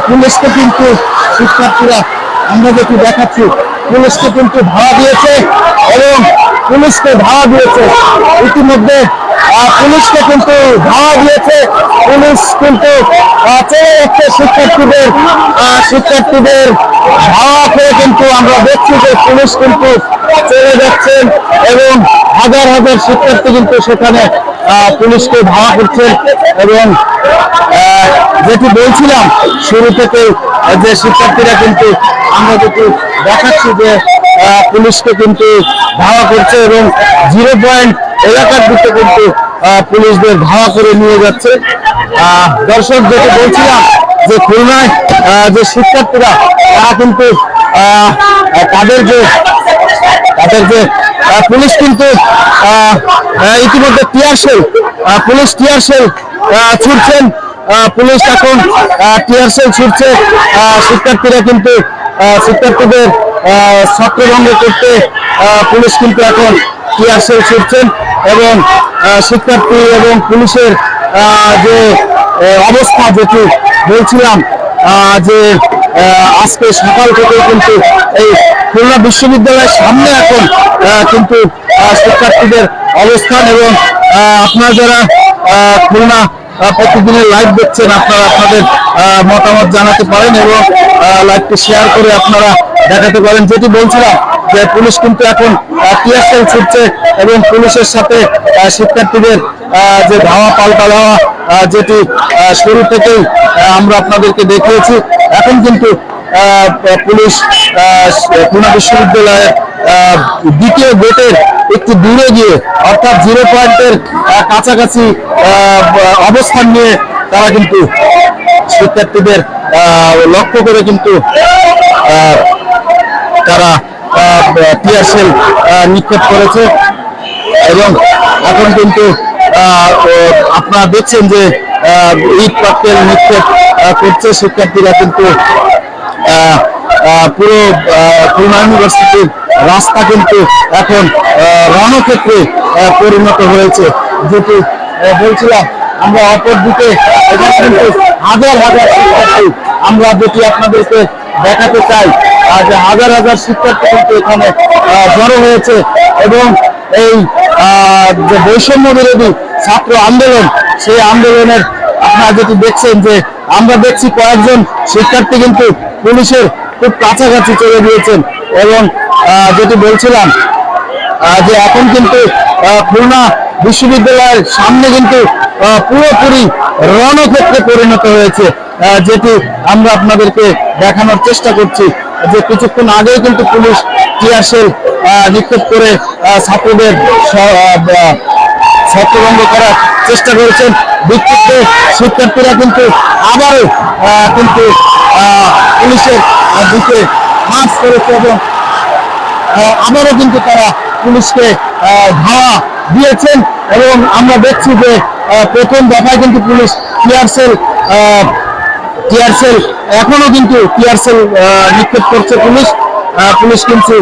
পুলিশকে কিন্তু শিক্ষার্থীরা আমরা যেটি দেখাচ্ছি পুলিশকে কিন্তু ধাওয়া দিয়েছে এবং পুলিশকে ধাওয়া দিয়েছে ইতিমধ্যে পুলিশকে কিন্তু ধাওয়া দিয়েছে পুলিশ কিন্তু চলে যাচ্ছে শিক্ষার্থীদের ধাওয়া করে কিন্তু আমরা দেখছি যে পুলিশ কিন্তু চলে যাচ্ছেন এবং হাজার হাজার শিক্ষার্থী কিন্তু সেখানে পুলিশকে ধাওয়া করছেন এবং যেটি বলছিলাম শুরু থেকে যে শিক্ষার্থীরা কিন্তু আমরা যেটি দেখাচ্ছি যে পুলিশকে কিন্তু ধাওয়া করছে এবং 0 পয়েন্ট এলাকার দিকে কিন্তু পুলিশদের ধাওয়া করে নিয়ে যাচ্ছে। দর্শক যেটি বলছিলাম যে খুলনায় যে শিক্ষার্থীরা তারা কিন্তু তাদের যে পুলিশ কিন্তু ইতিমধ্যে পুলিশ টিয়ার শেল ছুটছেন পুলিশ এখন টিয়ার শেল ছুটছে শিক্ষার্থীরা কিন্তু শিক্ষার্থীদের ছত্রভঙ্গ করতে পুলিশ কিন্তু এখন টিয়ার শেল ছুটছেন এবং শিক্ষার্থী এবং পুলিশের যে অবস্থা যেটি বলছিলাম যে আজকে সকাল থেকে কিন্তু এই খুলনা বিশ্ববিদ্যালয়ের সামনে এখন কিন্তু শিক্ষার্থীদের অবস্থান এবং আপনারা যারা খুলনা প্রতিদিনের লাইভ দেখছেন আপনারা আপনাদের মতামত জানাতে পারেন এবং লাইভটি শেয়ার করে আপনারা দেখাতে পারেন যেটি বলছিলাম যে পুলিশ কিন্তু এখন টিয়ার শেল ছুটছে এবং পুলিশের সাথে শিক্ষার্থীদের যে ধাওয়া পাল্টা ধাওয়া যেটি শুরু থেকেই আমরা আপনাদেরকে দেখিয়েছি এখন কিন্তু পুলিশ খুলনা বিশ্ববিদ্যালয়ের দ্বিতীয় গেটের একটু দূরে গিয়ে অর্থাৎ 0 পয়েন্টের কাছাকাছি অবস্থান নিয়ে তারা কিন্তু শিক্ষার্থীদের লক্ষ্য করে কিন্তু তারা টিয়ার শেল নিক্ষেপ করেছে এবং এখন কিন্তু আপনারা দেখছেন যে ইট পাটকেল নিক্ষেপ করছে শিক্ষার্থীরা কিন্তু পুরো খুলনা ইউনিভার্সিটির রাস্তা কিন্তু এখন রণক্ষেত্রে পরিণত হয়েছে যেটি বলছিলাম আমরা অপরদিকে কিন্তু হাজার হাজার শিক্ষার্থী আমরা যেটি আপনাদেরকে দেখাতে চাই যে হাজার হাজার শিক্ষার্থী কিন্তু এখানে জড়ো হয়েছে এবং এই যে বৈষম্য বিরোধী ছাত্র আন্দোলন সেই আন্দোলনের আপনারা যেটি দেখছেন যে আমরা দেখছি কয়েকজন শিক্ষার্থী কিন্তু পুলিশের খুব কাছাকাছি চলে গিয়েছেন এবং যেটি বলছিলাম যে এখন কিন্তু খুলনা বিশ্ববিদ্যালয়ের সামনে কিন্তু পুরোপুরি রণক্ষেত্রে পরিণত হয়েছে যেটি আমরা আপনাদেরকে দেখানোর চেষ্টা করছি যে কিছুক্ষণ আগেই কিন্তু পুলিশ টিয়ার শেল নিক্ষেপ করে ছাত্রদের ছত্রভঙ্গ করার চেষ্টা করেছেন বিক্ষিপ্ত শিক্ষার্থীরা কিন্তু আবারও কিন্তু পুলিশের দিকে মার্চ করেছে এবং আবারও কিন্তু তারা পুলিশকে ধাওয়া দিয়েছেন এবং আমরা দেখছি যে প্রথম দফায় কিন্তু পুলিশ টিয়ার শেল এখনো কিন্তু টিয়ার শেল নিক্ষেপ করছে পুলিশ কিন্তু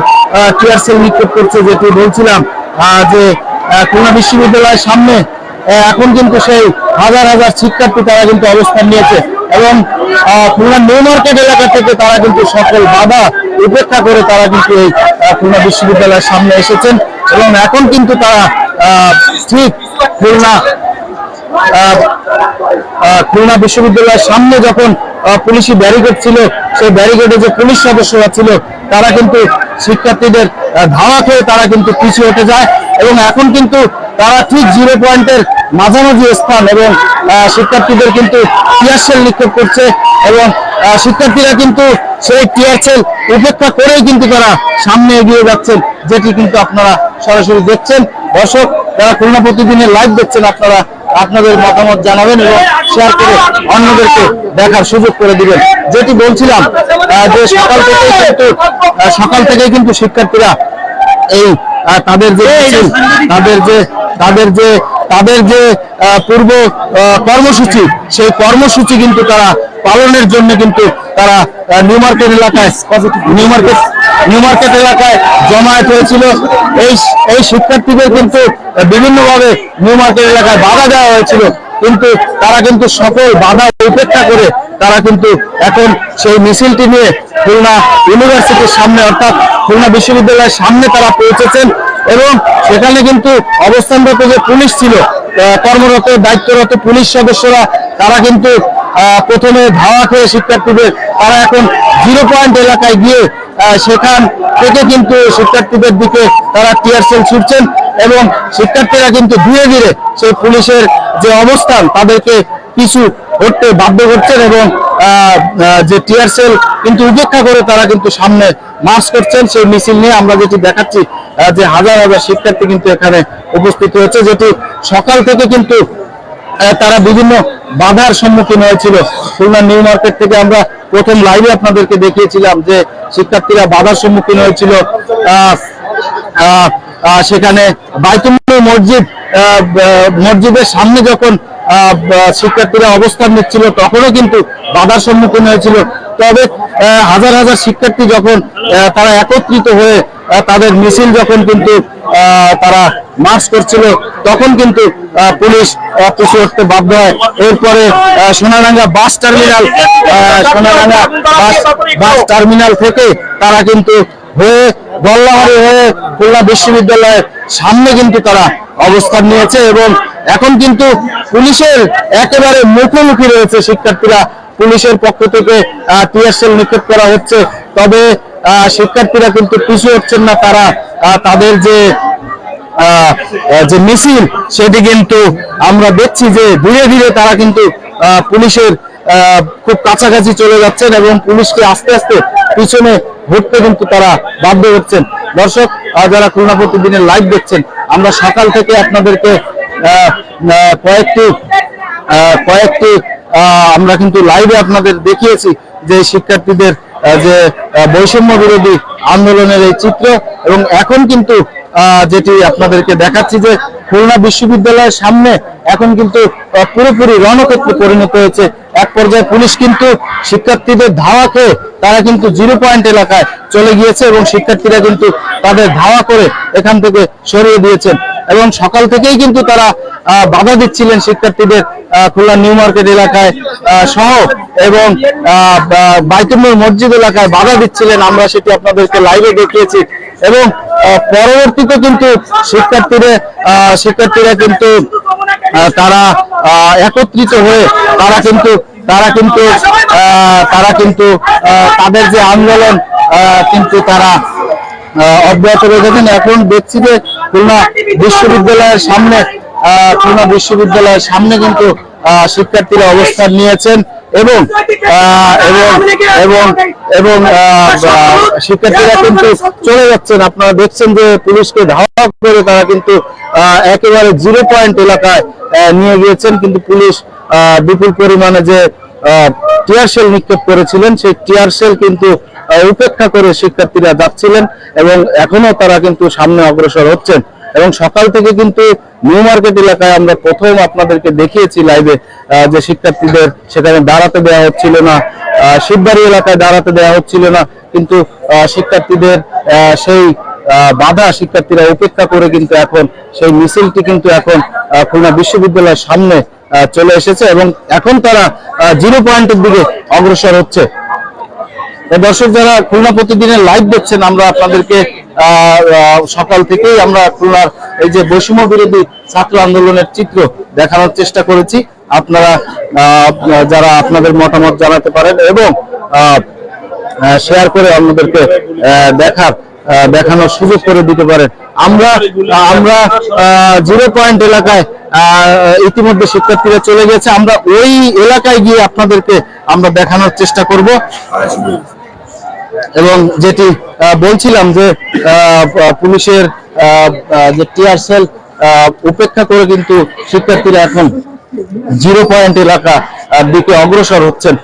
টিয়ার শেল নিক্ষেপ করছে যেটি বলছিলাম যে খুলনা বিশ্ববিদ্যালয়ের সামনে এখন কিন্তু সেই হাজার হাজার শিক্ষার্থী তারা কিন্তু অবস্থান নিয়েছে এবং খুলনা নিউ মার্কেট এলাকা থেকে তারা কিন্তু সকল বাধা উপেক্ষা করে তারা কিন্তু এই খুলনা বিশ্ববিদ্যালয়ের সামনে এসেছেন এবং এখন কিন্তু তারা ঠিক খুলনা বিশ্ববিদ্যালয়ের সামনে যখন পুলিশি ব্যারিকেড ছিল সেই ব্যারিকেডে যে পুলিশ সদস্যরা ছিল তারা কিন্তু শিক্ষার্থীদের ধাওয়া খেয়ে তারা কিন্তু পিছিয়ে হতে যায় এবং এখন কিন্তু তারা ঠিক 0 পয়েন্টের মাঝামাঝি স্থান এবং শিক্ষার্থীদের কিন্তু টিয়ার শেল নিক্ষেপ করছে এবং শিক্ষার্থীরা কিন্তু সেই টিয়ার শেল উপেক্ষা করেই কিন্তু তারা সামনে এগিয়ে যাচ্ছেন যেটি কিন্তু আপনারা সরাসরি দেখছেন দর্শক যারা খুলনা প্রতিদিনের লাইভ দেখছেন আপনারা আপনাদের মতামত জানাবেন এবং শেয়ার করে অন্যদেরকে দেখার সুযোগ করে দিবেন যেটি বলছিলাম যে সকাল থেকেই কিন্তু শিক্ষার্থীরা এই তাদের যে পূর্ব কর্মসূচি সেই কর্মসূচি কিন্তু তারা পালনের জন্য কিন্তু তারা নিউ মার্কেট এলাকায় জমায়েত হয়েছিল এই শিক্ষার্থীদের কিন্তু বিভিন্নভাবে নিউ মার্কেট এলাকায় বাধা দেওয়া হয়েছিল কিন্তু তারা কিন্তু সকল বাধা উপেক্ষা করে তারা কিন্তু এখন সেই মিছিলটি নিয়ে খুলনা ইউনিভার্সিটির সামনে অর্থাৎ খুলনা বিশ্ববিদ্যালয়ের সামনে তারা পৌঁছেছেন এবং সেখানে কিন্তু অবস্থানরত যে পুলিশ ছিল, কর্মরত দায়িত্বরত পুলিশ সদস্যরা তারা কিন্তু প্রথমে ধাওয়া খেয়ে শিক্ষার্থীদের তারা এখন 0 পয়েন্ট এলাকায় গিয়ে সেখান থেকে কিন্তু শিক্ষার্থীদের দিকে তারা টিয়ার সেল ছুটছেন এবং শিক্ষার্থীরা কিন্তু ধীরে ধীরে সেই পুলিশের যে অবস্থান তাদেরকে পিছু হটতে বাধ্য করছেন এবং যে টিয়ার সেল কিন্তু উপেক্ষা করে তারা কিন্তু সামনে মার্চ করছেন। সেই মিছিল নিয়ে আমরা যেটি দেখাচ্ছি যে হাজার হাজার শিক্ষার্থী কিন্তু এখানে উপস্থিত হয়েছে, যেটি সকাল থেকে কিন্তু তারা বিভিন্ন বাধার সম্মুখীন হয়েছিল। খুলনা নিউ মার্কেট থেকে আমরা প্রথম লাইভে আপনাদেরকে দেখিয়েছিলাম যে শিক্ষার্থীরা বাধার সম্মুখীন হয়েছিল। সেখানে বাইতুল মসজিদের সামনে যখন শিক্ষার্থীরা অবস্থান নিচ্ছিল তখনও কিন্তু বাধার সম্মুখীন হয়েছিল। তবে হাজার হাজার শিক্ষার্থী যখন তারা একত্রিত হয়ে তাদের মিছিল যখন কিন্তু তারা মার্চ করছিল তখন কিন্তু পুলিশ পিছু হটতে বাধ্য হয়। এরপরে সোনারাঙ্গা বাস টার্মিনাল থেকে তারা কিন্তু হয়ে গল্লাহারি হয়ে খুলনা বিশ্ববিদ্যালয়ের সামনে কিন্তু তারা অবস্থান নিয়েছে এবং এখন কিন্তু পুলিশের একেবারে মুখোমুখি রয়েছে শিক্ষার্থীরা। পুলিশের পক্ষ থেকে টিয়ার সেল নিক্ষেপ করা হচ্ছে, তবে শিক্ষার্থীরা কিন্তু পিছু হচ্ছেন না। তারা তাদের যে মিছিল সেটি কিন্তু আমরা দেখছি যে ধীরে ধীরে তারা কিন্তু পুলিশের খুব কাছাকাছি চলে যাচ্ছেন এবং পুলিশকে আস্তে আস্তে পিছনে ঘুরতে কিন্তু তারা বাধ্য হচ্ছেন। দর্শক যারা খুলনা প্রতিদিনের লাইভ দেখছেন, আমরা সকাল থেকে আপনাদেরকে কয়েকটি আমরা কিন্তু লাইভে আপনাদের দেখিয়েছি যে শিক্ষার্থীদের যে বৈষম্য বিরোধী আন্দোলনের এই চিত্র এবং এখন কিন্তু যেটি আপনাদেরকে দেখাচ্ছি যে খুলনা বিশ্ববিদ্যালয়ের সামনে এখন কিন্তু পুরোপুরি রণক্ষেত্রে পরিণত হয়েছে। এক পর্যায়ে পুলিশ কিন্তু শিক্ষার্থীদের ধাওয়া খেয়ে তারা কিন্তু 0 পয়েন্ট এলাকায় চলে গিয়েছে এবং শিক্ষার্থীরা কিন্তু তাদের ধাওয়া করে এখান থেকে সরিয়ে দিয়েছেন এবং সকাল থেকেই কিন্তু তারা বাধা দিচ্ছিলেন শিক্ষার্থীদের খুলনা নিউ মার্কেট এলাকায় সহ এবং বাইতুল মসজিদ এলাকায় বাধা দিচ্ছিলেন। আমরা সেটি আপনাদেরকে লাইভে দেখিয়েছি এবং পরবর্তীতে কিন্তু শিক্ষার্থীরা কিন্তু তারা একত্রিত হয়ে তারা কিন্তু তাদের যে আন্দোলন কিন্তু তারা অব্যাহত রেখেছেন। এখন দেখছি যে খুলনা বিশ্ববিদ্যালয়ের সামনে কিন্তু শিক্ষার্থীরা অবস্থান নিয়েছেন এবং শিক্ষার্থীরা কিন্তু চলে যাচ্ছেন। আপনারা দেখছেন যে পুলিশকে ধাওয়া করে তারা কিন্তু একেবারে 0 পয়েন্ট এলাকায় নিয়ে গিয়েছেন, কিন্তু পুলিশ বিপুল পরিমাণে যে টিয়ার সেল নিক্ষেপ করেছিলেন সেই টিয়ার সেল কিন্তু উপেক্ষা করে শিক্ষার্থীরা যাচ্ছিলেন এবং এখনো তারা কিন্তু সামনে অগ্রসর হচ্ছেন। এবং সকাল থেকে কিন্তু নিউ মার্কেট এলাকায় আমরা প্রথম আপনাদেরকে দেখিয়েছি লাইভে যে শিক্ষার্থীদের সেখানে দাঁড়াতে দেওয়া হচ্ছিল না, শিববাড়ি এলাকায় দাঁড়াতে দেওয়া হচ্ছিল না, কিন্তু শিক্ষার্থীদের সেই বাধা শিক্ষার্থীরা উপেক্ষা করে কিন্তু এখন সেই মিছিলটি কিন্তু এখন খুলনা বিশ্ববিদ্যালয়ের সামনে চলে এসেছে এবং এখন তারা 0 পয়েন্টের দিকে অগ্রসর হচ্ছে। দর্শক যারা খুলনা প্রতিদিনের লাইভ দেখছেন, আমরা আপনাদেরকে সকাল থেকেই আমরা খুলনার এই যে বৈষম্য বিরোধী ছাত্র আন্দোলনের চিত্র দেখানোর চেষ্টা করেছি। আপনারা যারা আপনাদের মতামত জানাতে পারেন এবং শেয়ার করে অন্যদেরকে দেখানোর সুযোগ করে দিতে পারেন। আমরা 0 পয়েন্ট এলাকায় ইতিমধ্যে শিক্ষার্থীরা চলে গেছে, আমরা ওই এলাকায় গিয়ে আপনাদেরকে আমরা দেখানোর চেষ্টা করব এবং যেটি বলছিলাম যে পুলিশের যে টিয়ার সেল উপেক্ষা করে কিন্তু শিক্ষার্থীরা এখন 0 পয়েন্ট এলাকা দিকে অগ্রসর হচ্ছেন।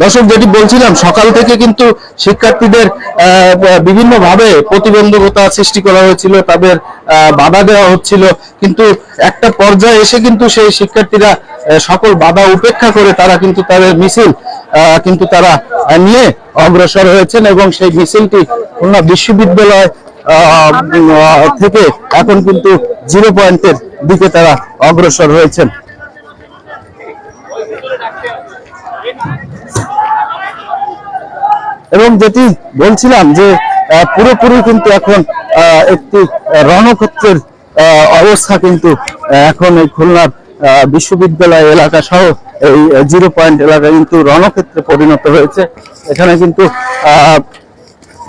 দর্শক যেটি বলছিলাম, সকাল থেকে কিন্তু শিক্ষার্থীদের বিভিন্ন ভাবে প্রতিবন্ধকতা সৃষ্টি করা হয়েছিল, তাদের বাধা দেওয়া হচ্ছিল, কিন্তু একটা পর্যায়ে এসে কিন্তু সেই শিক্ষার্থীরা সকল বাধা উপেক্ষা করে তারা কিন্তু তাদের মিছিল কিন্তু তারা নিয়ে অগ্রসর হয়েছেন এবং সেই মিছিলটি খুলনা বিশ্ববিদ্যালয় থেকে এখন কিন্তু 0 পয়েন্টের দিকে তারা অগ্রসর হয়েছেন। এবং যেটি বলছিলাম যে পুরোপুরি কিন্তু এখন একটি রণক্ষেত্রের অবস্থা কিন্তু এখন এই খুলনার বিশ্ববিদ্যালয় এলাকা সহ এই 0 পয়েন্ট এলাকা কিন্তু রণক্ষেত্রে পরিণত হয়েছে। এখানে কিন্তু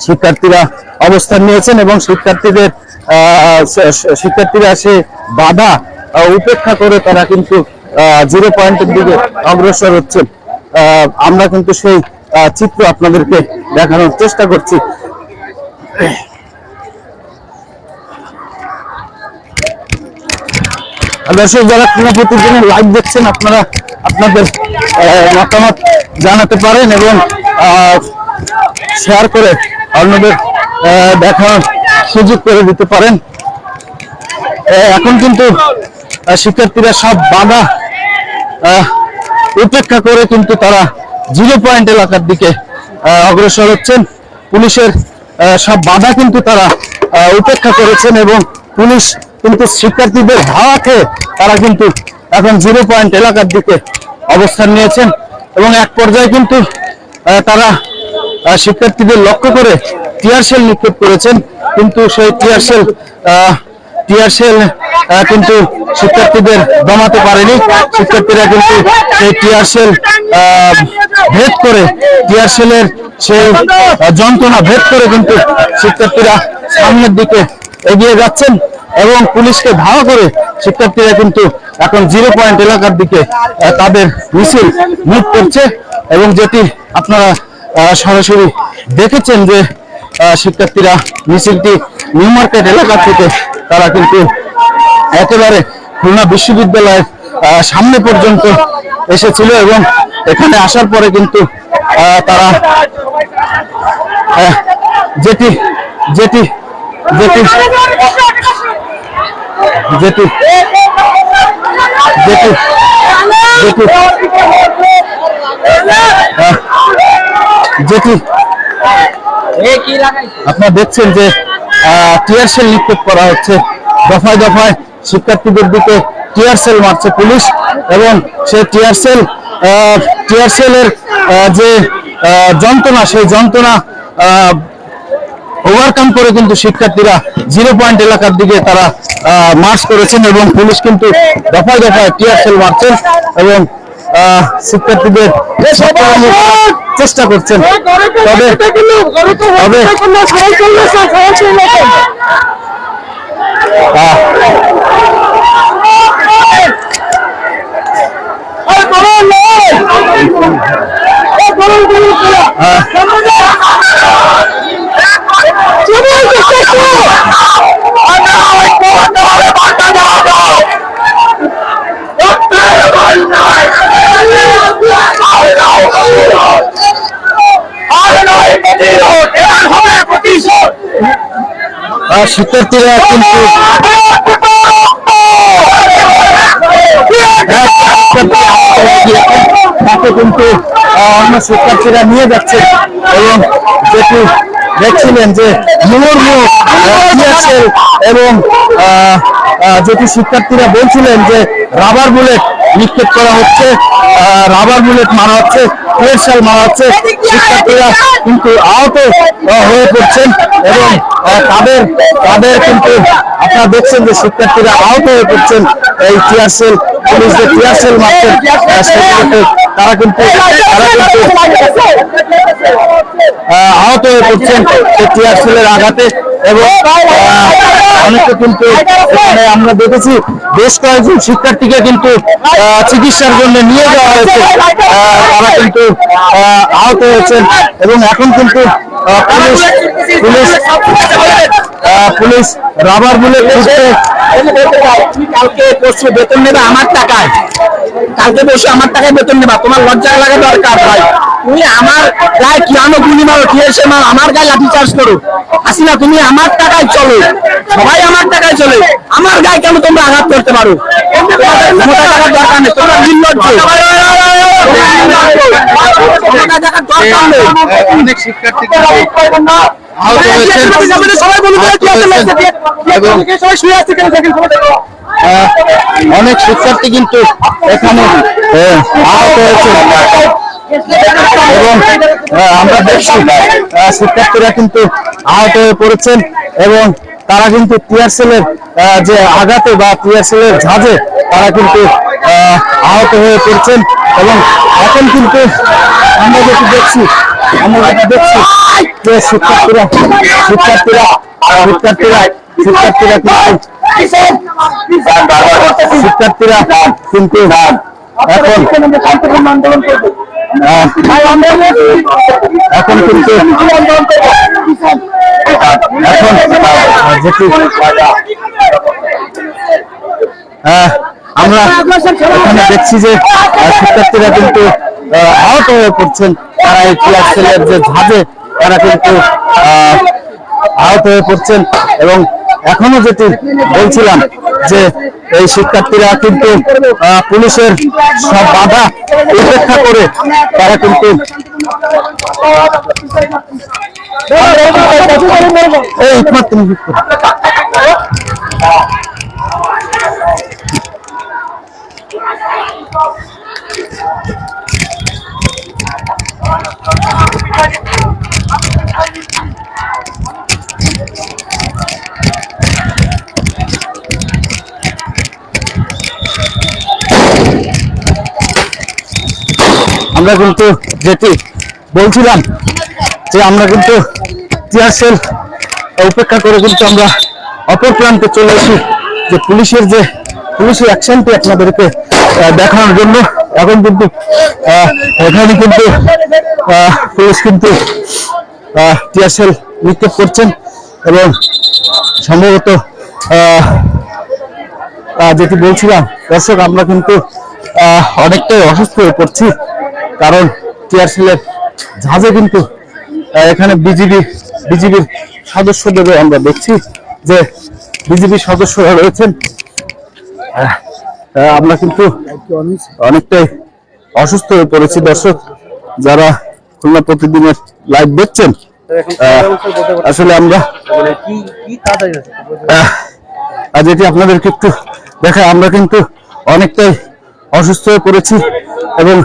শিক্ষার্থীরা অবস্থান নিয়েছেন এবং শিক্ষার্থীরা সে বাধা উপেক্ষা করে তারা কিন্তু 0 পয়েন্টের দিকে অগ্রসর হচ্ছেন। আমরা কিন্তু সেই চিত্র আপনাদেরকে দেখানোর চেষ্টা করছি। দর্শক যারা খুলনা প্রতিদিনের লাইভ দেখছেন, আপনারা আপনাদের মতামত জানাতে পারেন এবং শেয়ার করে অন্যদের দেখার সুযোগ করে দিতে পারেন। এখন কিন্তু শিক্ষার্থীরা সব বাধা উপেক্ষা করে কিন্তু তারা 0 পয়েন্ট এলাকার দিকে অগ্রসর হচ্ছেন। পুলিশের সব বাধা কিন্তু তারা উপেক্ষা করেছেন এবং পুলিশ কিন্তু শিক্ষার্থীদের ধাওয়া খেয়ে তারা কিন্তু এখন 0 পয়েন্ট এলাকার দিকে অবস্থান নিয়েছেন এবং এক পর্যায়ে কিন্তু তারা শিক্ষার্থীদের লক্ষ্য করে টিয়ার শেল নিক্ষেপ করেছেন, কিন্তু সেই টিয়ার শেল কিন্তু শিক্ষার্থীদের দমাতে পারেনি। শিক্ষার্থীরা কিন্তু সেই টিয়ার শেল ভেদ করে, টিয়ার শেলের সেই যন্ত্রণা ভেদ করে কিন্তু শিক্ষার্থীরা সামনের দিকে এগিয়ে যাচ্ছেন এবং পুলিশকে ধাওয়া করে শিক্ষার্থীরা কিন্তু এখন 0 পয়েন্ট এলাকার দিকে তাদের মিছিল মুভ করছে। এবং যেটি আপনারা সরাসরি দেখেছেন যে শিক্ষার্থীরা মিছিলটি নিউ মার্কেট এলাকা থেকে তারা কিন্তু একেবারে খুলনা বিশ্ববিদ্যালয়ের সামনে পর্যন্ত এসেছিল এবং এখানে আসার পরে কিন্তু তারা যেটি যেটি যেটি যেটি যেটি যেটি আপনারা দেখছেন যে টিয়ার শেল নিক্ষেপ করা হচ্ছে, দফায় দফায় শিক্ষার্থীদের দিকে টিয়ার সেল মারছে পুলিশ এবং সেই টিয়ার সেলের যে যন্ত্রণা, সেই যন্ত্রণা ওভারকাম করে কিন্তু শিক্ষার্থীরা 0 পয়েন্ট এলাকার দিকে তারা মার্চ করেছেন এবং পুলিশ কিন্তু দফায় দফায় টিয়ার সেল মারছেন এবং শিক্ষার্থীদের চেষ্টা করছেন। তবে শিক্ষার্থীরা কিন্তু অন্য শিক্ষার্থীরা নিয়ে যাচ্ছে এবং যেটি দেখছিলেন যে এবং যেটি শিক্ষার্থীরা বলছিলেন যে রাবার বুলেট নিক্ষেপ করা হচ্ছে, রাবার বুলেট মারা হচ্ছে, টিয়ার শেল মারা হচ্ছে। শিক্ষার্থীরা কিন্তু আহত হয়ে পড়ছেন এবং তাদের কিন্তু আপনারা দেখছেন যে শিক্ষার্থীরা আহত হয়ে পড়ছেন। এই টিয়ার শেল, পুলিশ যে টিয়ার শেল মারছেন সেগুলোতে তারা কিন্তু আহত হয়ে পড়ছেন সেই টিয়ার শেলের আঘাতে এবং অনেকে কিন্তু এখানে আমরা দেখেছি বেশ কয়েকজন শিক্ষার্থীকে কিন্তু চিকিৎসার জন্য নিয়ে যাওয়া হয়েছে, তারা কিন্তু আহত হয়েছেন এবং এখন কিন্তু পুলিশ রাবার বুলেট কালকে পরশু বেতন নেবে আমার টাকায়, কালকে পরশু আমার টাকায় বেতন নেবা, তোমার লজ্জা লাগা দরকার ভাই। তুমি আমার গায়ে কেন গুলি মারো, টিএসএ মারো, আমার গায়ে লাঠি চার্জ করো। হাসিনা তুমি আমার টাকায় চলো, সবাই আমার টাকায় চলে, আমার গায়ে কেন তোমরা আঘাত করতে পারো? তোমাদের দরকার নেই, তোমরা নির্লজ্জ। অনেক শিক্ষার্থী আহত হয়েছেন এবং অনেক শিক্ষার্থী কিন্তু এখানে আহত হয়েছে এবং আমরা দেখছি শিক্ষার্থীরা কিন্তু আহত হয়ে পড়েছেন এবং তারা কিন্তু টিয়ার সেলের যে আঘাতে বা টিয়ার সেলের ঝাঁজে তারা কিন্তু আহত হয়ে পড়ছেন এবং এখন কিন্তু আমরা যেটা দেখছি যে শিক্ষার্থীরা কিন্তু এখন কিন্তু আমরা এখানে দেখছি যে শিক্ষার্থীরা কিন্তু আহত হয়ে পড়ছেন। তারা এই টিয়ার সেলের যে ঝাঁজে তারা কিন্তু আহত হয়ে পড়ছেন এবং এখনো যেটি বলছিলাম যে এই শিক্ষার্থীরা কিন্তু পুলিশের সব বাধা উপেক্ষা করে তারা কিন্তু আমরা কিন্তু যেটি বলছিলাম যে আমরা কিন্তু টিয়ার সেল উপেক্ষা করে কিন্তু আমরা অপর প্রান্তে চলে আসি যে পুলিশের অ্যাকশনটি আপনাদেরকে দেখানোর জন্য। এখন কিন্তু এখানে কিন্তু পুলিশ কিন্তু টিয়ার সেল নিক্ষেপ করছেন এবং সম্ভবত যেটি বলছিলাম দর্শক আমরা কিন্তু অনেকটাই অসুস্থ হয়ে পড়ছি, কারণ টিয়ার সেলের ঝাঁজে কিন্তু এখানে বিজিবির সদস্যদেরও আমরা দেখছি যে বিজিবির সদস্যরা রয়েছেন। আমরা কিন্তু অনেকটাই অসুস্থ হয়ে পড়েছি দর্শক, যারা খুলনা প্রতিদিনের লাইভ দেখছেন। আসলে আমরা যেটি আপনাদেরকে একটু দেখা, আমরা কিন্তু অনেকটাই অসুস্থ হয়ে পড়েছি এবং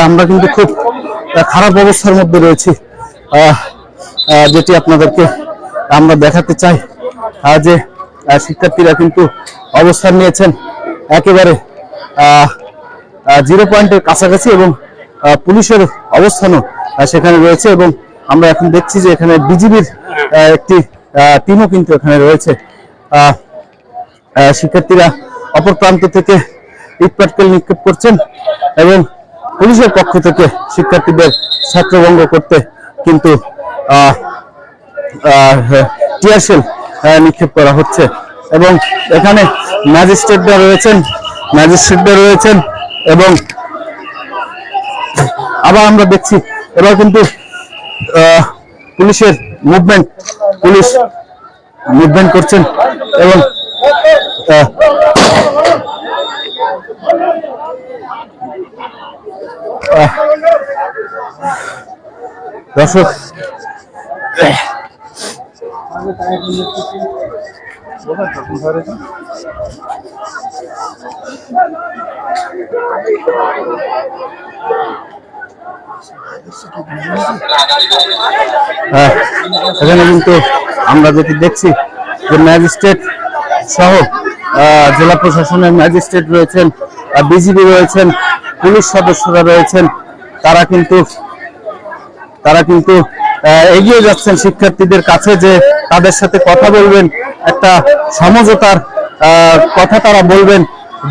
আমরা কিন্তু খুব খারাপ অবস্থার মধ্যে রয়েছি, যেটি আপনাদেরকে আমরা দেখাতে চাই যে শিক্ষার্থীরা কিন্তু অবস্থান নিয়েছেন একেবারে 0 পয়েন্টের কাছাকাছি এবং পুলিশের অবস্থানও সেখানে রয়েছে এবং আমরা এখন দেখছি যে এখানে বিজিবির একটি টিমও কিন্তু এখানে রয়েছে। শিক্ষার্থীরা অপর প্রান্ত থেকে ইট পাটকেল নিক্ষেপ করছেন এবং পুলিশের পক্ষ থেকে শিক্ষার্থীদের ছাত্রভঙ্গ করতে কিন্তু টিয়ার সেল নিক্ষেপ করা হচ্ছে এবং এখানে ম্যাজিস্ট্রেটরা রয়েছেন এবং আবার আমরা দেখছি এবার কিন্তু পুলিশ মুভমেন্ট করছেন এবং দর্শক এখানে কিন্তু আমরা যেটি দেখছি যে ম্যাজিস্ট্রেট সহ জেলা প্রশাসনের ম্যাজিস্ট্রেট রয়েছেন, বিজিবি রয়েছেন, পুলিশ সদস্যরা রয়েছেন। তারা কিন্তু এগিয়ে যাচ্ছেন শিক্ষার্থীদের কাছে যে তাদের সাথে কথা বলবেন, একটা সমঝোতার কথা তারা বলবেন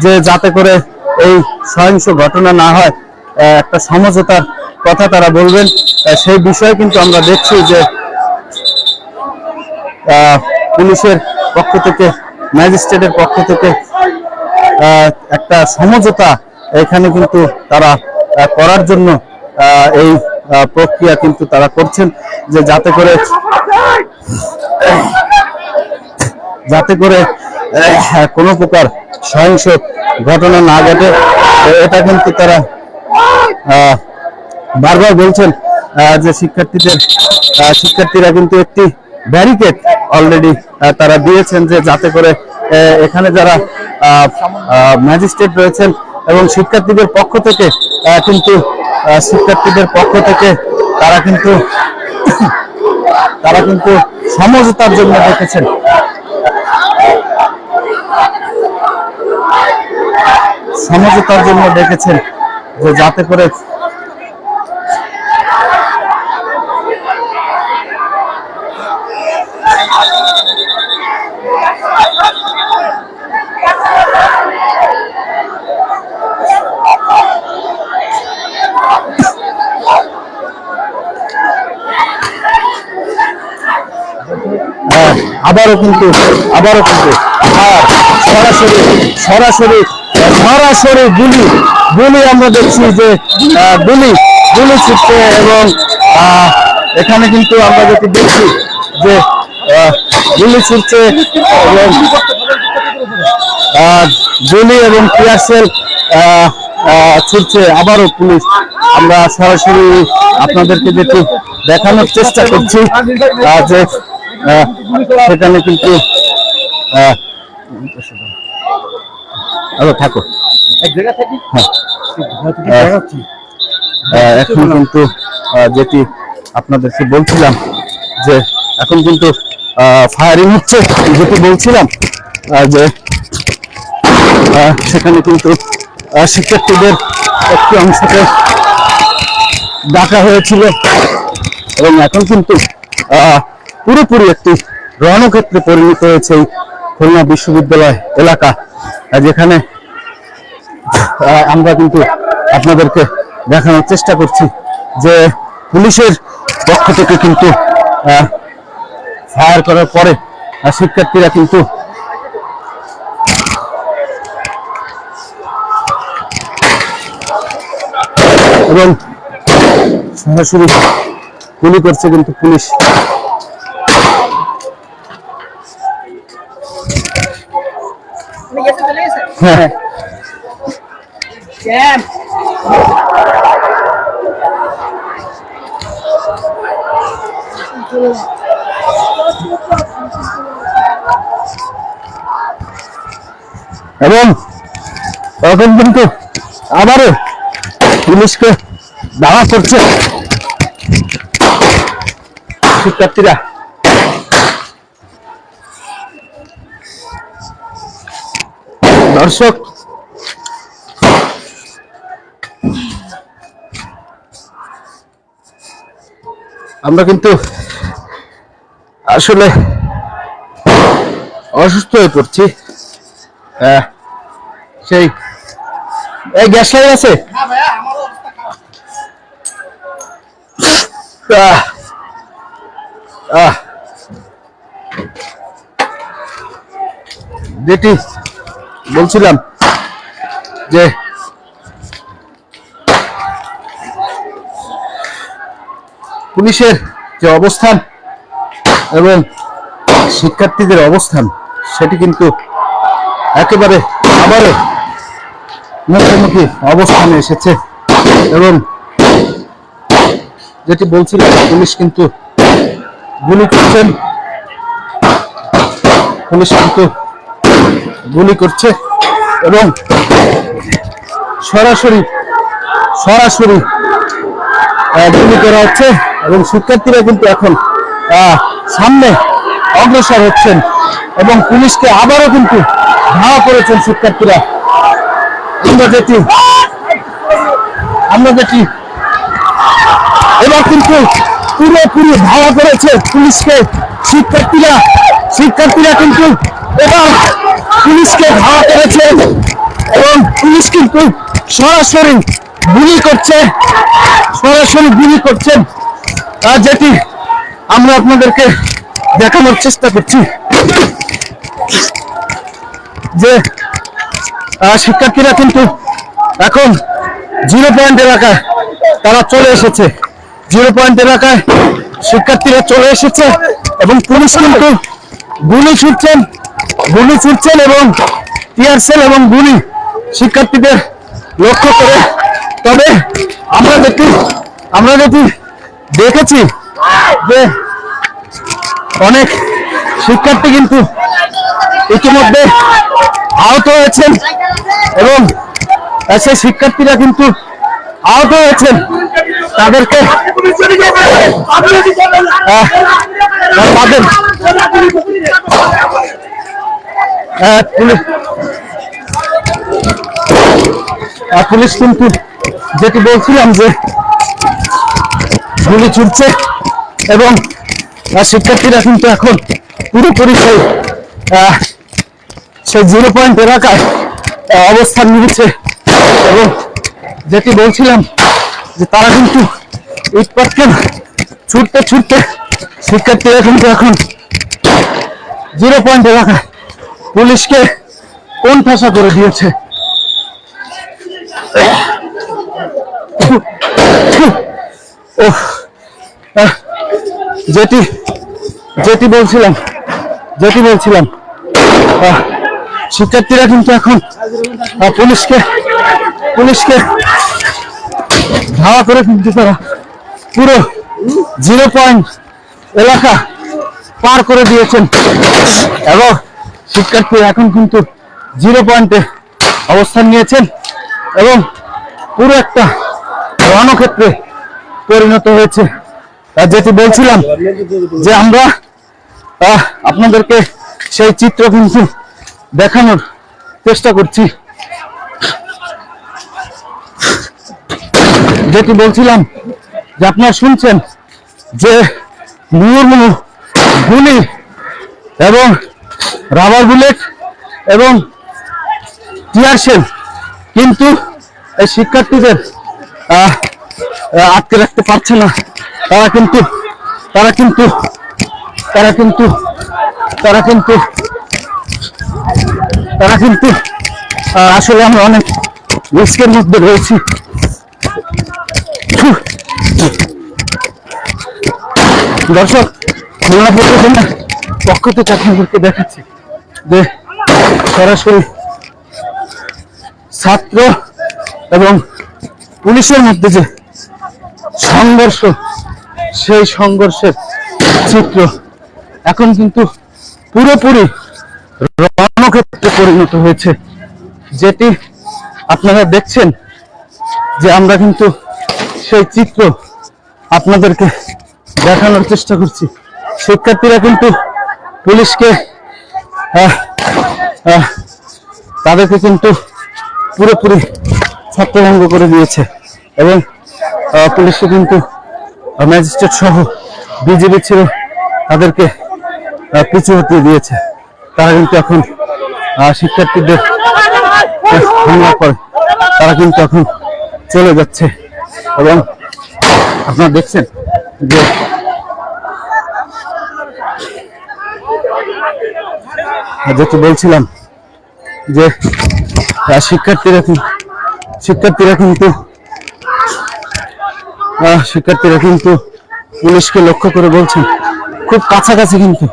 যে যাতে করে এই সহিংস ঘটনা না হয়, একটা সমঝোতার কথা তারা বলবেন। সেই বিষয়ে কিন্তু আমরা দেখছি যে পুলিশের পক্ষ থেকে, ম্যাজিস্ট্রেটের পক্ষ থেকে একটা সমঝোতা এখানে কিন্তু তারা করার জন্য এই প্রক্রিয়া কিন্তু তারা করছেন, যে যাতে করে কোনো প্রকার সহিংস ঘটনা না ঘটে। এটা কিন্তু তারা বারবার বলছেন যে শিক্ষার্থীরা কিন্তু একটি ব্যারিকেড অলরেডি তারা দিয়েছেন, যে যাতে করে এখানে যারা ম্যাজিস্ট্রেট রয়েছেন এবং শিক্ষার্থীদের পক্ষ থেকে তারা কিন্তু সমঝোতার জন্য ডেকেছেন। যে যাতে করে আবারও কিন্তু সরাসরি গুলি আমরা দেখছি, যে গুলি ছুটছে এবং এখানে কিন্তু আমরা যেটি দেখছি যে গুলি ছুটছে এবং গুলি এবং টিয়ারশেল ছুটছে আবারও পুলিশ। আমরা সরাসরি আপনাদেরকে যেটি দেখানোর চেষ্টা করছি যে সেখানে কিন্তু থাকো এখন কিন্তু যেটি আপনাদেরকে বলছিলাম যে এখন কিন্তু ফায়ারিং হচ্ছে, যেটি বলছিলাম যে সেখানে কিন্তু শিক্ষার্থীদের একটি অংশকে ডাকা হয়েছিল এবং এখন কিন্তু পুরোপুরি একটি রণক্ষেত্রে পরিণত হয়েছে এই খুলনা বিশ্ববিদ্যালয় এলাকা, যেখানে আমরা কিন্তু আপনাদেরকে দেখানোর চেষ্টা করছি যে পুলিশের পক্ষ থেকে কিন্তু ফায়ার করার পরে শিক্ষার্থীরা কিন্তু এবং সরাসরি গুলি করছে কিন্তু পুলিশ। হ্যাঁ এবং এখন কিন্তু আবারও পুলিশকে দাওয়া করছে শিক্ষার্থীরা। দর্শক, আমরা কিন্তু আসলে অসুস্থ হয়ে পড়ছি। সেই এই গ্যাস লাইন আছে, যেটি বলছিলাম যে পুলিশের যে অবস্থান এবং শিক্ষার্থীদের অবস্থান, সেটি কিন্তু একেবারে আবারও মুখোমুখি অবস্থানে এসেছে এবং যেটি বলছিলাম পুলিশ কিন্তু গুলি করছে এবং সরাসরি গুলি করা হচ্ছে এবং শিক্ষার্থীরা কিন্তু এখন সামনে অগ্রসর হচ্ছেন এবং পুলিশকে আবারও কিন্তু ধাওয়া করেছেন শিক্ষার্থীরা। আমরা যেটি এবার কিন্তু পুরোপুরি ধাওয়া করেছে পুলিশকে শিক্ষার্থীরা কিন্তু এবার পুলিশকে ধাওয়া করেছে এবং পুলিশ কিন্তু সরাসরি গুলি করছেন, যেটি আমরা আপনাদেরকে দেখানোর চেষ্টা করছি যে শিক্ষার্থীরা কিন্তু এখন 0 পয়েন্ট এলাকায় তারা চলে এসেছে। 0 পয়েন্ট এলাকায় শিক্ষার্থীরা চলে এসেছে এবং পুলিশ কিন্তু গুলি ছুটছেন এবং টিয়ারশেল এবং গুলি শিক্ষার্থীদের লক্ষ্য করে। তবে আমরা যেটি দেখেছি যে অনেক শিক্ষার্থী কিন্তু ইতিমধ্যে আহত হয়েছেন এবং সেই শিক্ষার্থীরা কিন্তু আহত হয়েছেন, তাদেরকে পুলিশ কিন্তু যেটি বলছিলাম যে গুলি ছুটছে এবং শিক্ষার্থীরা কিন্তু এখন পুরোপুরি সেই 0 পয়েন্ট এলাকায় অবস্থান নিয়েছে এবং যেটি বলছিলাম যে তারা কিন্তু ইট পাটকেল ছুটতে ছুটতে শিক্ষার্থীরা কিন্তু এখন 0 পয়েন্ট এলাকায় পুলিশকে কোণঠাসা করে দিয়েছে। যেটি বলছিলাম শিক্ষার্থীরা কিন্তু এখন পুলিশকে ধাওয়া করে কিন্তু তারা পুরো 0 পয়েন্ট এলাকা পার করে দিয়েছেন এবং শিক্ষার্থীরা এখন কিন্তু 0 পয়েন্টে অবস্থান নিয়েছেন এবং পুরো একটা রণক্ষেত্রে পরিণত হয়েছে। যেটি বলছিলাম যে আমরা আপনাদেরকে সেই চিত্র কিন্তু দেখানোর চেষ্টা করছি। যেটি বলছিলাম যে আপনারা শুনছেন যে মুহুর্মুহু গুলি এবং রাবার বুলেট এবং টিয়ার শেল কিন্তু এই শিক্ষার্থীদের আটকে রাখতে পারছে না। তারা কিন্তু আসলে আমরা অনেক রিস্কের মধ্যে রয়েছি। দর্শক, খুলনা প্রতিদিনের পক্ষ থেকে আপনাদেরকে দেখাচ্ছি যে সরাসরি ছাত্র এবং পুলিশের মধ্যে যে সংঘর্ষ, সেই সংঘর্ষের চিত্র এখন কিন্তু পুরোপুরি রণক্ষেত্রে পরিণত হয়েছে। যেটি আপনারা দেখছেন যে আমরা কিন্তু সেই চিত্র আপনাদেরকে দেখানোর চেষ্টা করছি। শিক্ষার্থীরা কিন্তু পুলিশকে তাদেরকে কিন্তু পুরোপুরি ছত্রভঙ্গ করে দিয়েছে এবং পুলিশকে কিন্তু ম্যাজিস্ট্রেট সহ বিজেপি ছিল তাদেরকে পিছু হটিয়ে দিয়েছে। তারা কিন্তু এখন শিক্ষার্থীদের হামলা করে তারা কিন্তু এখন চলে যাচ্ছে এবং আপনারা দেখছেন যে যেটি বলছিলাম যে শিক্ষার্থীরা কিন্তু পুলিশকে লক্ষ্য করে বলছেন খুব কাছাকাছি। কিন্তু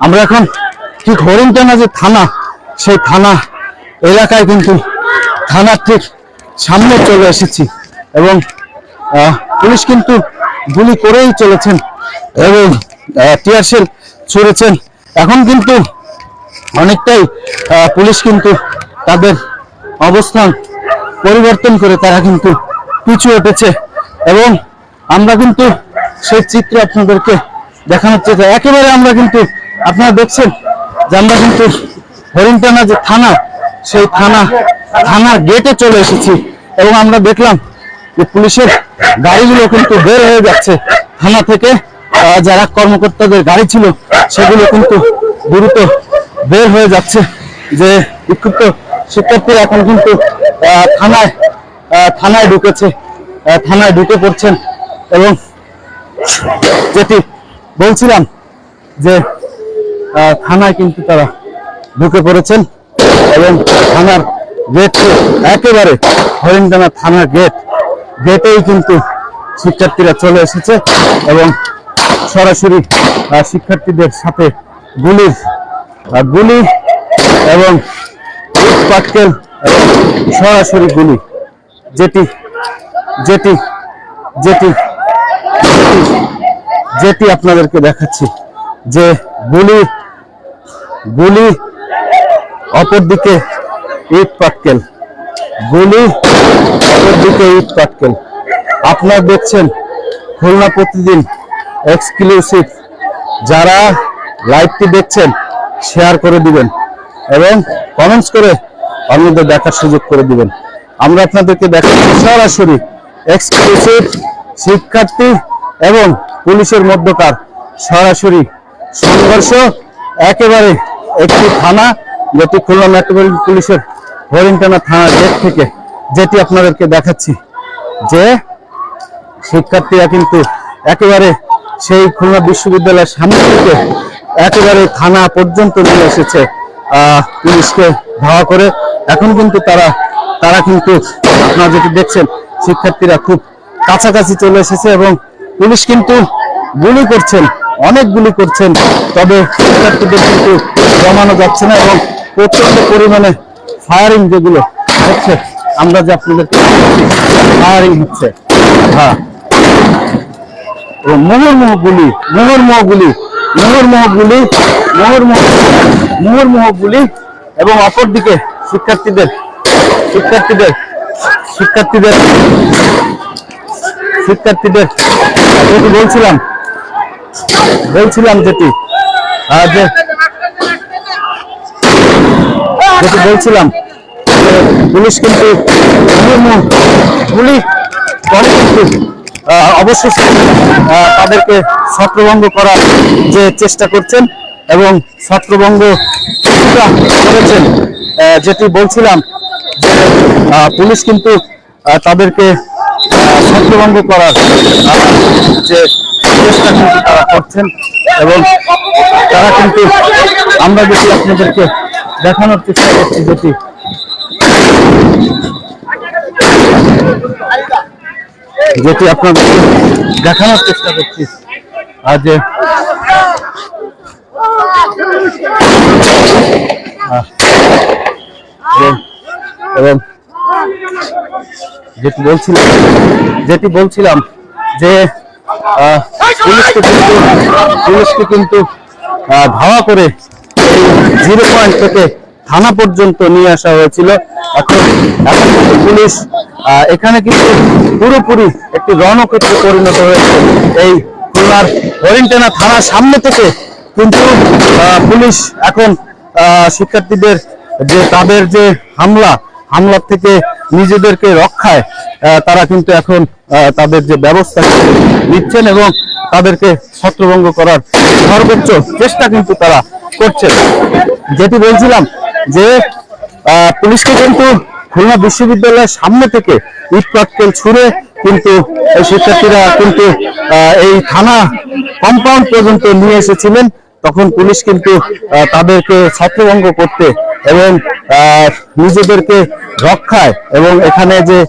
আমরা এখন ঠিক হরিণটানা যে থানা, সেই থানা এলাকায় কিন্তু থানার ঠিক সামনে চলে এসেছি এবং পুলিশ কিন্তু গুলি করেই চলেছেন এবং টিয়ার শেল ছুড়েছেন। এখন কিন্তু অনেকটাই পুলিশ কিন্তু তাদের অবস্থান পরিবর্তন করে তারা কিন্তু পিছু হটেছে এবং আমরা কিন্তু সেই চিত্র আপনাদেরকে দেখানোর চেষ্টা একেবারে আমরা কিন্তু আপনারা দেখছেন যে আমরা কিন্তু হরিণটানা যে থানা, সেই থানার গেটে চলে এসেছি এবং আমরা দেখলাম যে পুলিশের গাড়িগুলো কিন্তু বের হয়ে যাচ্ছে থানা থেকে। যারা কর্মকর্তাদের গাড়ি ছিল সেগুলো কিন্তু দ্রুত বের হয়ে যাচ্ছে। যে বিক্ষুব্ধ শিক্ষার্থীরা এখন কিন্তু থানায় ঢুকে পড়ছেন এবং যেটি বলছিলাম যে থানায় কিন্তু তারা ঢুকে পড়েছেন এবং থানার গেট একেবারে হরিণটানা থানার গেটেই কিন্তু শিক্ষার্থীরা চলে এসেছে এবং সরাসরি শিক্ষার্থীদের সাথে গুলি এবং পাটকেল সরাসরি গুলি যেটি যেটি আপনাদেরকে দেখাচ্ছি যে গুলি গুলি, অপরদিকে ইট পাটকেল, গুলি, অপরদিকে ইট পাটকেল। আপনারা দেখছেন খুলনা প্রতিদিন এক্সক্লুসিভ। যারা লাইভটি দেখছেন শেয়ার করে দিবেন এবং কমেন্টস করে অন্যদের দেখার সুযোগ করে দিবেন। আমরা আপনাদেরকে দেখাচ্ছি সরাসরি এক্সক্লুসিভ শিক্ষার্থী এবং পুলিশের মধ্যকার সরাসরি সংঘর্ষ। একেবারে একটি থানা, যেটি খুলনা মেট্রোপলিটন পুলিশের হরিণটানা থানার গেট থেকে, যেটি আপনাদেরকে দেখাচ্ছি যে শিক্ষার্থীরা কিন্তু একেবারে সেই খুলনা বিশ্ববিদ্যালয়ের সামনে থেকে একেবারে থানা পর্যন্ত নিয়ে এসেছে পুলিশকে ধাওয়া করে। এখন কিন্তু তারা কিন্তু আপনারা যেটি দেখছেন শিক্ষার্থীরা খুব কাছাকাছি চলে এসেছে এবং পুলিশ কিন্তু গুলি করছেন, অনেক গুলি করছেন, তবে শিক্ষার্থীদের কিন্তু জমানো যাচ্ছে না এবং প্রচন্ড পরিমাণে ফায়ারিং যেগুলো হচ্ছে, আমরা যে আপনাদেরকে ফায়ারিং হচ্ছে, হ্যাঁ, মুহুর্মুহু গুলি, মুহুর্মুহু গুলি, মুহুর্মুহু গুলি, মুহুর্মুহু গুলি এবং অপরদিকে শিক্ষার্থীদের শিক্ষার্থীদের শিক্ষার্থীদের শিক্ষার্থীদের যেটি বলছিলাম যেটি বলছিলাম পুলিশ কিন্তু গুলি করে কিন্তু অবশেষে তাদেরকে ছত্রভঙ্গ করার যে চেষ্টা করছেন এবং ছত্রভঙ্গ করেছেন। যেটি বলছিলাম যে পুলিশ কিন্তু তাদেরকে ছত্রভঙ্গ করার যে চেষ্টা কিন্তু তারা করছেন এবং তারা কিন্তু আমরা যদি আপনাদেরকে দেখানোর চেষ্টা করছি যেটি আপনাদেরকে দেখানোর চেষ্টা করছি যে এবং যেটি বলছিলাম যে পুলিশকে কিন্তু ধাওয়া করে এই 0 পয়েন্ট থেকে থানা পর্যন্ত নিয়ে আসা হয়েছিল। এখন কিন্তু পুলিশ এখানে কিন্তু পুরোপুরি একটি রণক্ষেত্রে পরিণত হয়েছে। এই খুলনার হরিণটানা থানার সামনে থেকে কিন্তু পুলিশ এখন শিক্ষার্থীদের যে তাদের যে হামলা থেকে নিজেদেরকে রক্ষায় তারা কিন্তু এখন তাদের যে ব্যবস্থা নিচ্ছেন এবং তাদেরকে ছত্রভঙ্গ করার সর্বোচ্চ চেষ্টা কিন্তু তারা করছেন। যেটি বলছিলাম যে পুলিশকে কিন্তু খুলনা বিশ্ববিদ্যালয়ের সামনে থেকে ইট পাটকেল ছুঁড়ে কিন্তু শিক্ষার্থীরা কিন্তু এই থানা কম্পাউন্ড পর্যন্ত নিয়ে এসেছিলেন। তখন পুলিশ কিন্তু তাদেরকে ছত্রভঙ্গ করতে এবং নিজেদেরকে রক্ষায় এবং এখানে যে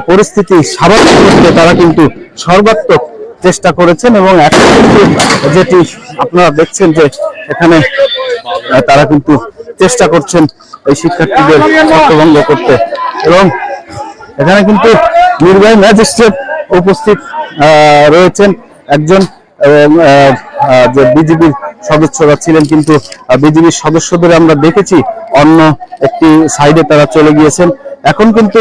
পরিস্থিতি স্বাভাবিক করতে তারা কিন্তু সর্বাত্মক চেষ্টা করেছেন এবং এখন কিন্তু যেটি আপনারা দেখছেন যে এখানে তারা কিন্তু চেষ্টা করছেন এই শিক্ষার্থীদের ছত্রভঙ্গ করতে এবং এখানে কিন্তু নির্বাহী ম্যাজিস্ট্রেট উপস্থিত রয়েছেন একজন এবং যে বিজিবির সদস্যরা ছিলেন, কিন্তু বিজিবির সদস্যদের আমরা দেখেছি অন্য একটি সাইডে তারা চলে গিয়েছেন। এখন কিন্তু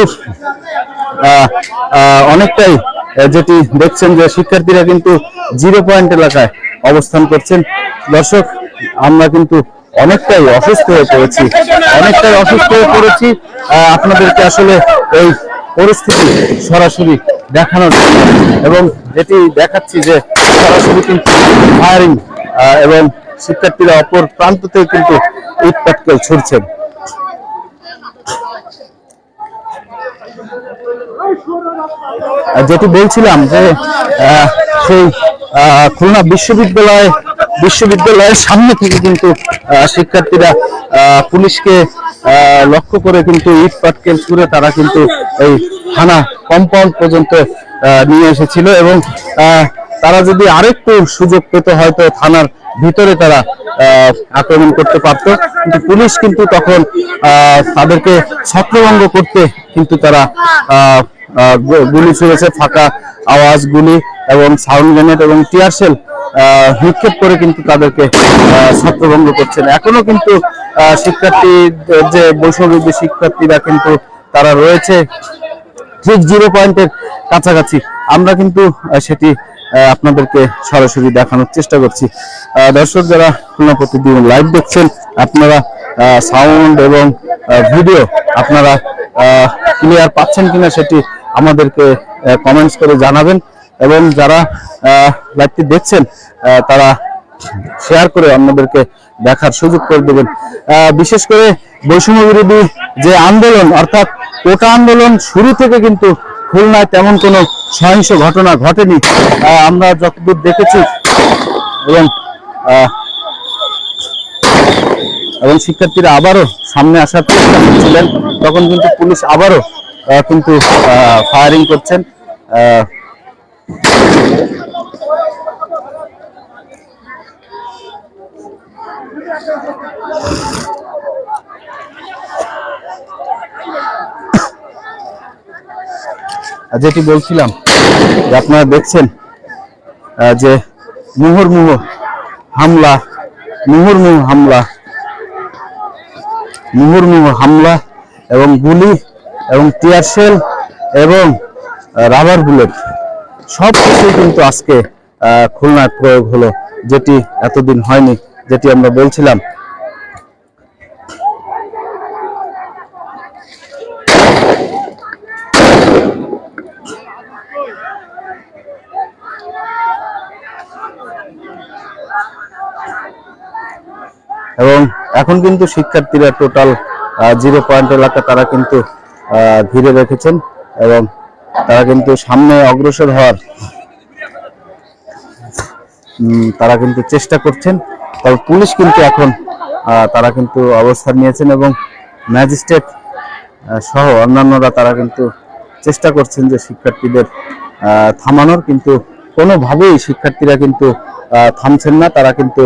অনেকটাই যেটি দেখছেন যে শিক্ষার্থীরা কিন্তু 0 পয়েন্ট এলাকায় অবস্থান করছেন। দর্শক, আমরা কিন্তু অনেকটাই অসুস্থ হয়ে পড়েছি আপনাদেরকে আসলে এই পরিস্থিতি সরাসরি দেখানোর এবং যেটি দেখাচ্ছি যে সরাসরি কিন্তু ফায়ারিং এবং শিক্ষার্থীরা অপর প্রান্ত থেকে কিন্তু ইট পাটকেল ছুড়ছেন। যেটি বলছিলাম যে সেই খুলনা বিশ্ববিদ্যালয়ের সামনে থেকে কিন্তু শিক্ষার্থীরা পুলিশকে লক্ষ্য করে কিন্তু ইট পাটকেল ছুঁড়ে তারা কিন্তু এই থানা কম্পাউন্ড পর্যন্ত নিয়ে এসেছিল এবং তারা যদি আরেকটু সুযোগ পেত হয়তো থানার ভিতরে তারা আক্রমণ করতে পারত, কিন্তু পুলিশ কিন্তু তখন তাদেরকে ছত্রভঙ্গ করতে কিন্তু তারা গুলি ছুড়েছে, ফাঁকা আওয়াজ, গুলি এবং সাউন্ড গ্রেনেড এবং টিয়ার সেল নিক্ষেপ করে কিন্তু তাদেরকে ছত্রভঙ্গ করছেন। এখনো কিন্তু শিক্ষার্থীদের যে বৈষম্যবিরোধী শিক্ষার্থীরা কিন্তু তারা রয়েছে ঠিক 0 পয়েন্টের কাছাকাছি। আমরা কিন্তু সেটি আপনাদেরকে সরাসরি দেখানোর চেষ্টা করছি। দর্শক যারা খুলনা প্রতিদিন লাইভ দেখছেন, আপনারা সাউন্ড এবং ভিডিও আপনারা ক্লিয়ার পাচ্ছেন কিনা সেটি আমাদেরকে কমেন্টস করে জানাবেন, এবং যারা লাইভটি দেখছেন তারা শেয়ার করে আমাদেরকে দেখার সুযোগ করে দেবেন। বিশেষ করে বৈষম্য বিরোধী যে আন্দোলন অর্থাৎ কোটা আন্দোলন শুরু থেকে কিন্তু খুলনায় তেমন কোনো সহিংস ঘটনা ঘটেনি আমরা যতদূর দেখেছি, এবং শিক্ষার্থীরা আবারও সামনে আসার চেষ্টা করছিলেন, তখন কিন্তু পুলিশ আবারও কিন্তু ফায়ারিং করছেন। যেটি বলছিলাম যে আপনারা দেখছেন যে মুহুর্মুহু হামলা এবং গুলি এবং টিয়ার সেল এবং রাবার বুলেট সব কিছুই কিন্তু আজকে খুলনায় প্রয়োগ হলো, যেটি এতদিন হয়নি, যেটি আমরা বলছিলাম। এবং এখন কিন্তু শিক্ষার্থীরা টোটাল 0 পয়েন্ট এলাকা তারা কিন্তু ঘিরে রেখেছেন এবং তারা কিন্তু সামনে অগ্রসর হওয়ার তারা কিন্তু চেষ্টা করছেন। তবে পুলিশ কিন্তু এখন তারা কিন্তু অবস্থান নিয়েছেন এবং ম্যাজিস্ট্রেট সহ অন্যান্যরা তারা কিন্তু চেষ্টা করছেন যে শিক্ষার্থীদের থামানোর, কিন্তু কোনোভাবেই শিক্ষার্থীরা কিন্তু থামছেন না। তারা কিন্তু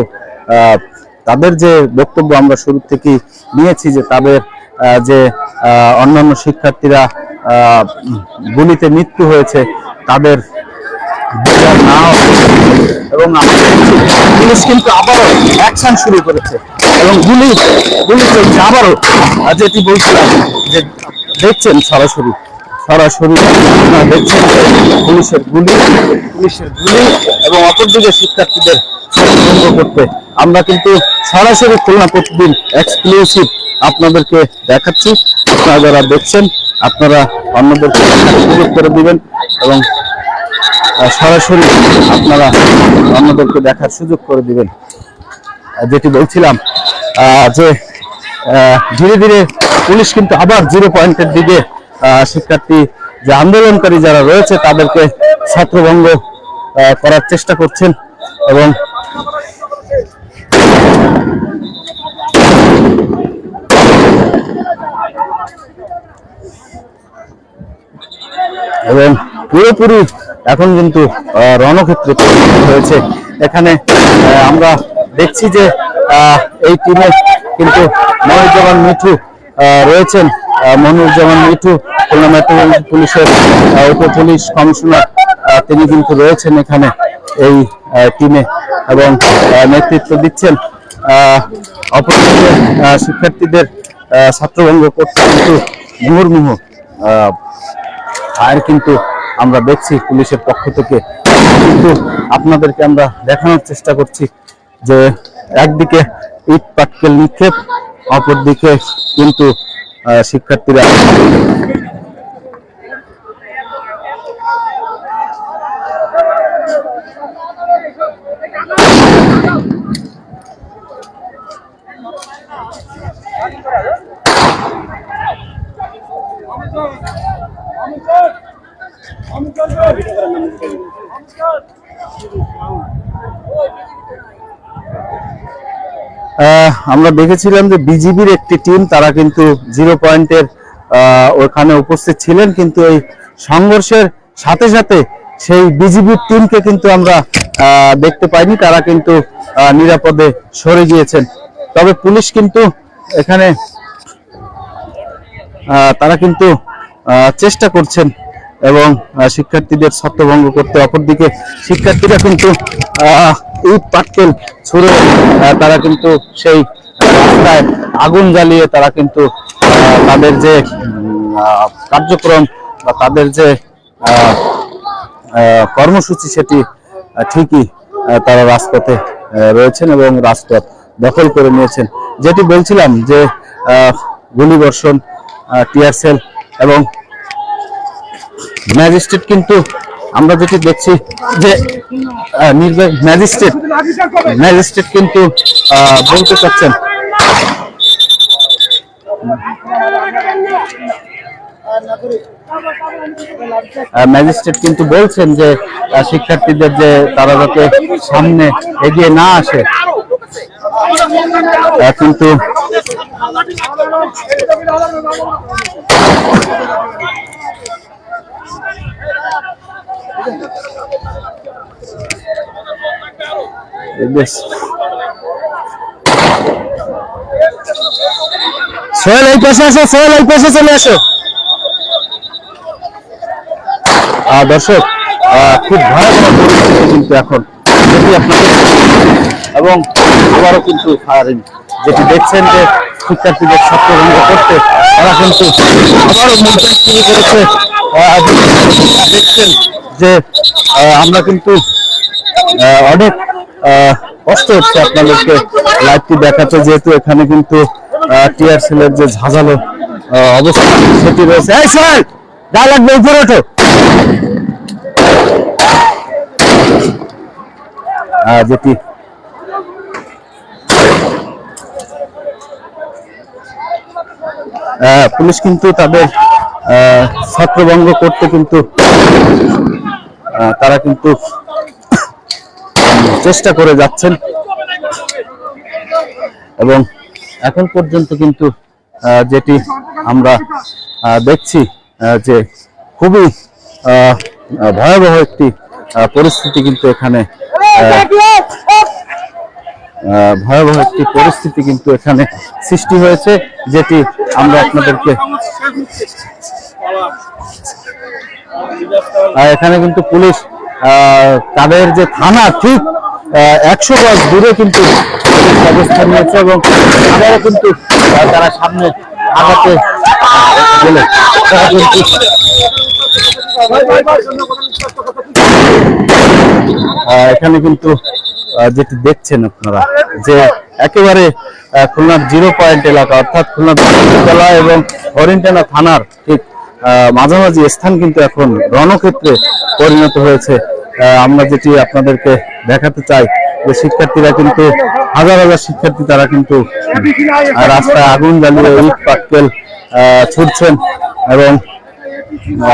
তাদের যে বক্তব্য আমরা শুরু থেকেই নিয়েছি যে তাদের যে অন্যান্য শিক্ষার্থীরা গুলিতে মৃত্যু হয়েছে তাদের বিচার না এবং পুলিশ কিন্তু আবারও অ্যাকশন শুরু করেছে এবং গুলি চলছে আবারও, যেটি বলছিলাম যে দেখছেন সরাসরি আপনারা দেখছেন পুলিশের গুলি এবং অপরদিকে শিক্ষার্থীদের ছত্রভঙ্গ করতে আমরা কিন্তু সরাসরি খুলনা প্রতিদিন এক্সক্লুসিভ আপনাদেরকে দেখাচ্ছি। আপনারা যারা দেখছেন আপনারা অন্যদেরকে সুযোগ করে দিবেন এবং সরাসরি আপনারা অন্যদেরকে দেখার সুযোগ করে দিবেন। যেটি বলছিলাম যে ধীরে ধীরে পুলিশ কিন্তু আবার 0 পয়েন্টের দিকে শিক্ষার্থী যে আন্দোলনকারী যারা রয়েছে তাদেরকে ছত্রভঙ্গ করার চেষ্টা করছেন এবং পুরোপুরি এখন কিন্তু রণক্ষেত্রে পরিণত হয়েছে। এখানে আমরা দেখছি যে এই টিমে কিন্তু মনিরুজ্জামান মিঠু রয়েছেন। মনিরুজ্জামান মিঠু খুলনা মেট্রোপলিটন পুলিশের উপ পুলিশ কমিশনার, তিনি কিন্তু রয়েছেন এখানে এই টিমে এবং নেতৃত্ব দিচ্ছেন। অপরদিকে শিক্ষার্থীদের ছত্রভঙ্গ করতে কিন্তু মুহুর্মুহু ফায়ার কিন্তু আমরা দেখছি পুলিশের পক্ষ থেকে। কিন্তু আপনাদেরকে আমরা দেখানোর চেষ্টা করছি যে একদিকে ইট পাটকেল নিক্ষেপ, অপরদিকে কিন্তু শিক্ষার্থীরা আমরা দেখেছিলাম যে বিজিবির একটি টিম তারা কিন্তু 0 পয়েন্টের ওখানে উপস্থিত ছিলেন, কিন্তু এই সংঘর্ষের সাথে সাথে সেই বিজিবির টিমকে কিন্তু আমরা দেখতে পাইনি, তারা কিন্তু নিরাপদে সরে গিয়েছেন। তবে পুলিশ কিন্তু এখানে তারা কিন্তু চেষ্টা করছেন এবং শিক্ষার্থীদের ছত্রভঙ্গ করতে, অপরদিকে শিক্ষার্থীরা কিন্তু ইট পাটকেল ছুড়ে তারা কিন্তু সেই রাস্তায় আগুন জ্বালিয়ে তারা কিন্তু তাদের যে কার্যক্রম বা তাদের যে কর্মসূচি সেটি ঠিকই তারা রাজপথে রয়েছেন এবং রাজপথ দখল করে নিয়েছেন। যেটি বলছিলাম যে গুলিবর্ষণ, টিয়ার সেল এবং ম্যাজিস্ট্রেট কিন্তু আমরা যেটি দেখছি যে ম্যাজিস্ট্রেট কিন্তু বলতে চাচ্ছেন, ম্যাজিস্ট্রেট কিন্তু বলছেন যে শিক্ষার্থীদের যে তারা যাতে সামনে এগিয়ে না আসে, কিন্তু সোহেল এই পাশে আসো, সোহেল এই পাশে চলে আসো। দর্শক, খুব ভয়াবহ পরিস্থিতি কিন্তু এখন, যেটি আপনাদের এবং আবারও কিন্তু ফায়ারিং যেটি দেখছেন যে শিক্ষার্থীদের ছত্রভঙ্গ করতে তারা কিন্তু আবারও মুভমেন্ট শুরু করেছে। দেখছেন যে আমরা কিন্তু অনেক কষ্ট হচ্ছে আপনাদেরকে লাইভটি দেখাতে, যেহেতু এখানে কিন্তু টিয়ার সেলের যে ঝাঁঝালো অবস্থা সেটি রয়েছে। এই সোহেল গায়ে লাগবে, উপরে ওঠো। যেটি পুলিশ কিন্তু তাদের ছত্রভঙ্গ করতে কিন্তু তারা কিন্তু চেষ্টা করে যাচ্ছেন এবং এখন পর্যন্ত কিন্তু যেটি আমরা দেখছি যে খুবই ভয়াবহ একটি পরিস্থিতি কিন্তু এখানে সৃষ্টি হয়েছে, যেটি আমরা আপনাদেরকে এখানে কিন্তু পুলিশ তাদের যে থানা ঠিক 100 গজ দূরে কিন্তু অবস্থান নিয়েছে এবং তারাও কিন্তু তারা সামনে আগাতে গেলে তারা কিন্তু এখানে কিন্তু যেটি দেখছেন আপনারা যে একেবারে খুলনার 0 পয়েন্ট এলাকা, অর্থাৎ খুলনা বিশ্ববিদ্যালয় এবং হরিণটানা থানার ঠিক মাঝামাঝি স্থান কিন্তু এখন রণক্ষেত্রে পরিণত হয়েছে। আমরা যেটি আপনাদেরকে দেখাতে চাই যে শিক্ষার্থীরা কিন্তু হাজার হাজার শিক্ষার্থী তারা কিন্তু রাস্তায় আগুন জ্বালিয়ে ইট পাটকেল ছুটছেন এবং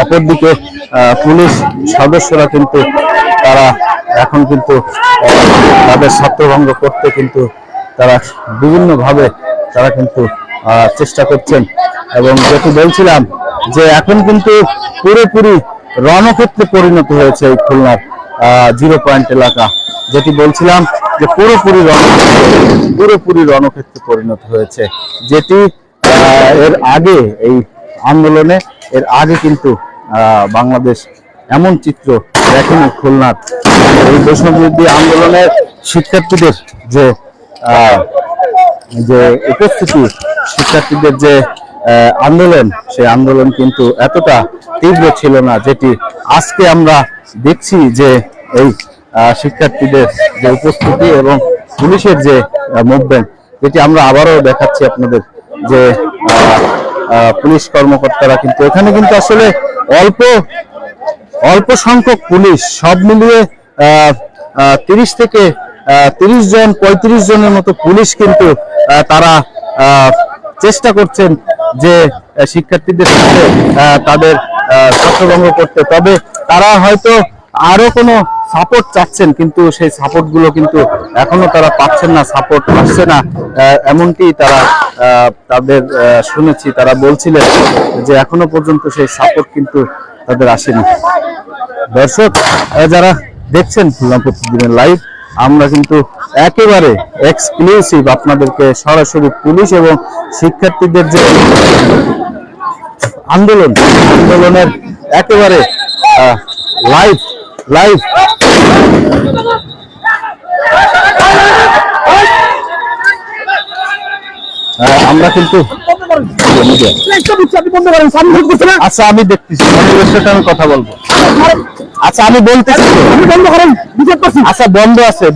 অপরদিকে পুলিশ সদস্যরা কিন্তু তারা এখন কিন্তু তাদের ছত্রভঙ্গ করতে কিন্তু তারা বিভিন্নভাবে তারা কিন্তু চেষ্টা করছেন এবং যেটি বলছিলাম যে এখন কিন্তু পুরোপুরি রণক্ষেত্রে পরিণত হয়েছে এই খুলনার 0 পয়েন্ট এলাকা। যেটি বলছিলাম যে পুরোপুরি রণক্ষেত্রে পরিণত হয়েছে, যেটি এর আগে এই আন্দোলনে এর আগে কিন্তু বাংলাদেশ এমন চিত্র দেখেনি। খুলনার এই বৈষম্যবিরোধী আন্দোলনের শিক্ষার্থীদের যে উপস্থিতি, শিক্ষার্থীদের যে আন্দোলন, সেই আন্দোলন কিন্তু এতটা তীব্র ছিল না, যেটি আজকে আমরা দেখছি যে এই শিক্ষার্থীদের যে উপস্থিতি এবং পুলিশের যে মুভমেন্ট, যেটি আমরা আবারও দেখাচ্ছি আপনাদের যে পুলিশ কর্মকর্তারা কিন্তু এখানে কিন্তু আসলে অল্প সংখ্যক পুলিশ, সব মিলিয়ে 30 থেকে 30 জন 35 জনের মতো পুলিশ কিন্তু তারা চেষ্টা করছেন যে শিক্ষার্থীদের সাথে তাদের ছত্রভঙ্গ করতে। তবে তারা হয়তো আরো কোনো সাপোর্ট চাচ্ছেন, কিন্তু সেই সাপোর্ট গুলো কিন্তু এখনো তারা পাচ্ছেন না, সাপোর্ট আসছে না, এমনটি তারা তাদের শুনেছি। তারা বলছিলেন যে এখনো পর্যন্ত সেই সাপোর্ট কিন্তু তাদের আসেনি। দর্শক যারা দেখছেন খুলনা প্রতিদিনের লাইভ, আমরা কিন্তু একেবারে এক্সক্লুসিভ আপনাদেরকে সরাসরি পুলিশ এবং শিক্ষার্থীদের যে আন্দোলনের একেবারে লাইভ লাইভ আমরা কিন্তু আচ্ছা আমি দেখতেছি আমি কথা বলবো আচ্ছা আমি বলতেছি আচ্ছা বন্ধ আছে